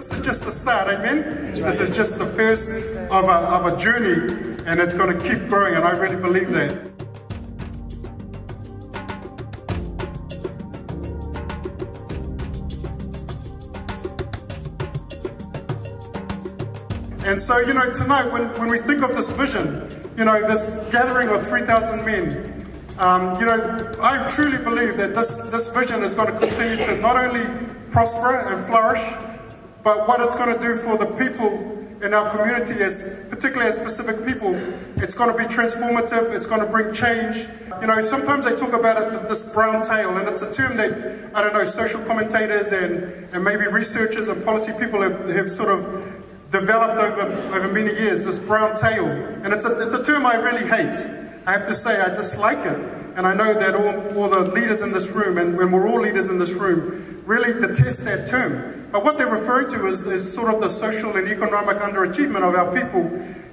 this is just the start, amen? This is just the first of a journey, and it's going to keep growing, and I really believe that. And so, you know, tonight, when we think of this vision, you know, this gathering of 3,000 men, you know, I truly believe that this vision is going to continue to not only prosper and flourish, but what it's going to do for the people in our community, particularly as Pacific people, it's going to be transformative, it's going to bring change. You know, sometimes they talk about it, this brown tail, and it's a term that, I don't know, social commentators and maybe researchers and policy people have sort of developed over many years, this brown tail. And it's a term I really hate. I have to say, I dislike it. And I know that all the leaders in this room, and when we're all leaders in this room, really detest that term. But what they're referring to is sort of the social and economic underachievement of our people,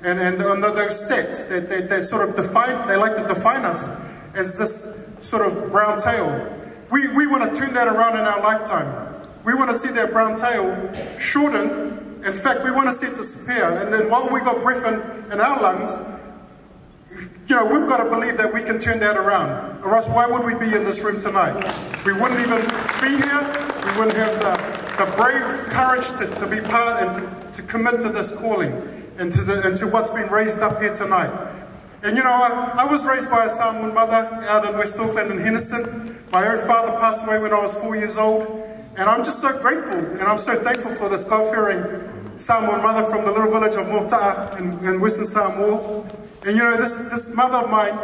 and those stats that they sort of define, they like to define us as this sort of brown tail. We want to turn that around in our lifetime. We want to see that brown tail shortened. In fact, we want to see it disappear. And then while we got breath in our lungs, you know, we've got to believe that we can turn that around. Or else, why would we be in this room tonight? We wouldn't even be here. We wouldn't have the brave courage to be part and to commit to this calling and to what's been raised up here tonight. And you know, I was raised by a Samoan mother out in West Auckland in Henderson. My own father passed away when I was 4 years old. And I'm just so grateful and I'm so thankful for this God-fearing Samoan mother from the little village of Mota'a in Western Samoa. And you know, this mother of mine,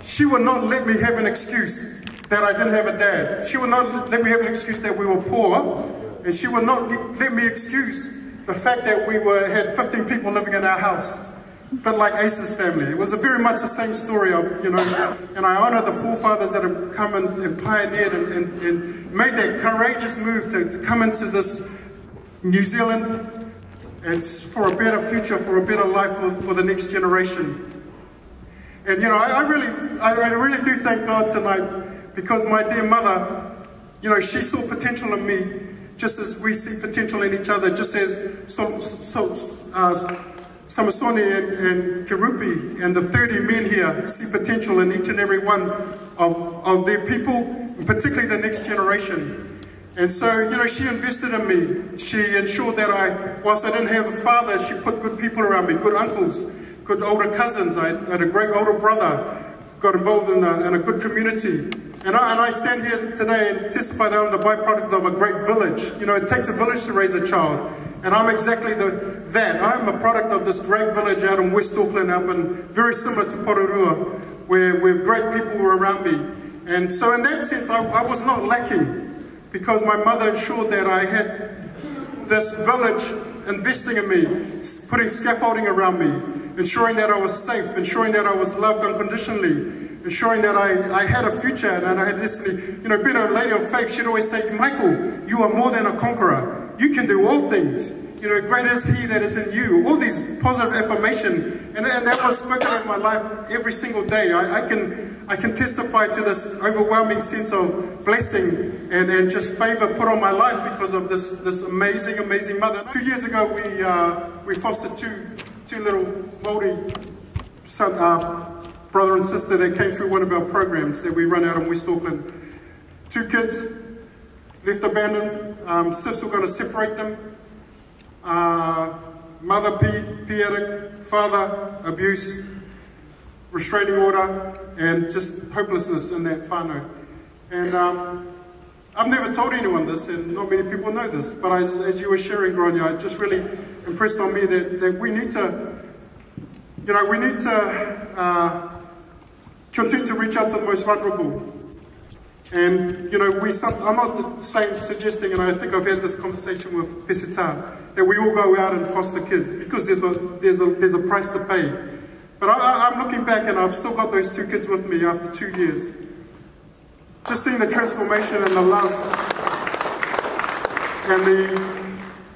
she would not let me have an excuse that I didn't have a dad. She would not let me have an excuse that we were poor. And she would not let me excuse the fact that we had 15 people living in our house. But like Ace's family, it was very much the same story of, you know, and I honor the forefathers that have come and pioneered and made that courageous move to come into this New Zealand and for a better future, for a better life for the next generation. And you know, I really do thank God tonight, because my dear mother, you know, she saw potential in me, just as we see potential in each other, just as Samasoni and Kerupi and the 30 men here see potential in each and every one of their people, particularly the next generation. And so, you know, she invested in me. She ensured that whilst I didn't have a father, she put good people around me, good uncles, good older cousins. I had a great older brother, got involved in a good community. And I stand here today and testify that I'm the byproduct of a great village. You know, it takes a village to raise a child. And I'm exactly that. I'm a product of this great village out in West Auckland, very similar to Pororua, where great people were around me. And so in that sense, I was not lacking, because my mother ensured that I had this village investing in me, putting scaffolding around me, ensuring that I was safe, ensuring that I was loved unconditionally, ensuring that I had a future and I had destiny. You know, being a lady of faith, she'd always say, Michael, you are more than a conqueror. You can do all things. You know, greater is He that is in you. All these positive affirmation, and that was spoken in my life every single day. I can testify to this overwhelming sense of blessing and just favor put on my life because of this amazing mother. 2 years ago, we fostered two little Māori brother and sister that came through one of our programs that we run out in West Auckland. 2 kids left abandoned. SIFs were going to separate them. Mother pediatric, father abuse, restraining order, and just hopelessness in that whānau. And I've never told anyone this, and not many people know this, but as you were sharing, Grania, it just really impressed on me that we need to, you know, continue to reach out to the most vulnerable. And, you know, I'm not suggesting, and I think I've had this conversation with Pesita, that we all go out and foster kids, because there's a price to pay. But I'm looking back, and I've still got those 2 kids with me after 2 years. Just seeing the transformation and the love and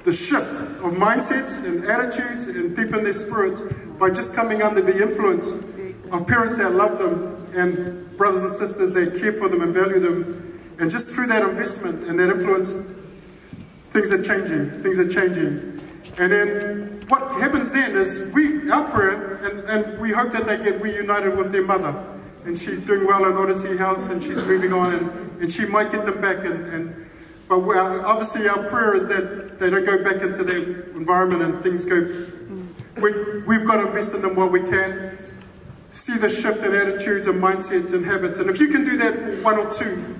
the shift of mindsets and attitudes and deep in their spirits by just coming under the influence of parents that love them and brothers and sisters that care for them and value them. And just through that investment and that influence, things are changing. And then what happens then is our prayer, and we hope that they get reunited with their mother. And she's doing well in Odyssey House, and she's moving on, and she might get them back. But obviously our prayer is that they don't go back into their environment and things go. We've got to invest in them while we can. See the shift in attitudes and mindsets and habits. And if you can do that for one or two,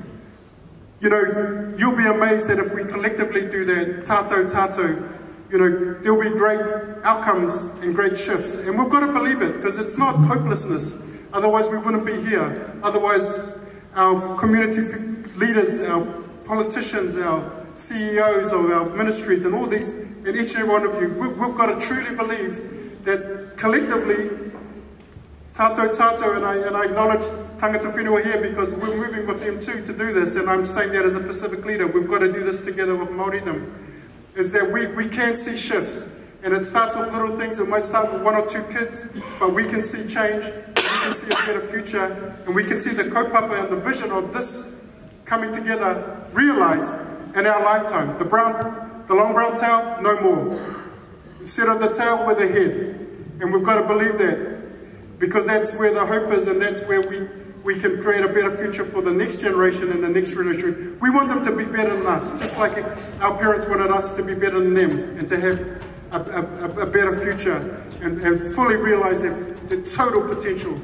you know, you'll be amazed that if we collectively do that, tato, you know, there'll be great outcomes and great shifts. And we've got to believe it, because it's not hopelessness. Otherwise we wouldn't be here. Otherwise our community leaders, our politicians, our CEOs of our ministries and all these, and each and every one of you, we've got to truly believe that collectively, tato, and I acknowledge Tangata Whenua here because we're moving with them too to do this, and I'm saying that as a Pacific leader, we've got to do this together with Māoridom, is that we can see shifts, and it starts with little things. It might start with one or two kids, but we can see change, we can see a better future, and we can see the kaupapa and the vision of this coming together realized in our lifetime. The long brown tail, no more. Instead of the tail, with the head, and we've got to believe that. Because that's where the hope is, and that's where we can create a better future for the next generation and the next generation. We want them to be better than us, just like our parents wanted us to be better than them and to have a better future and fully realize their total potential.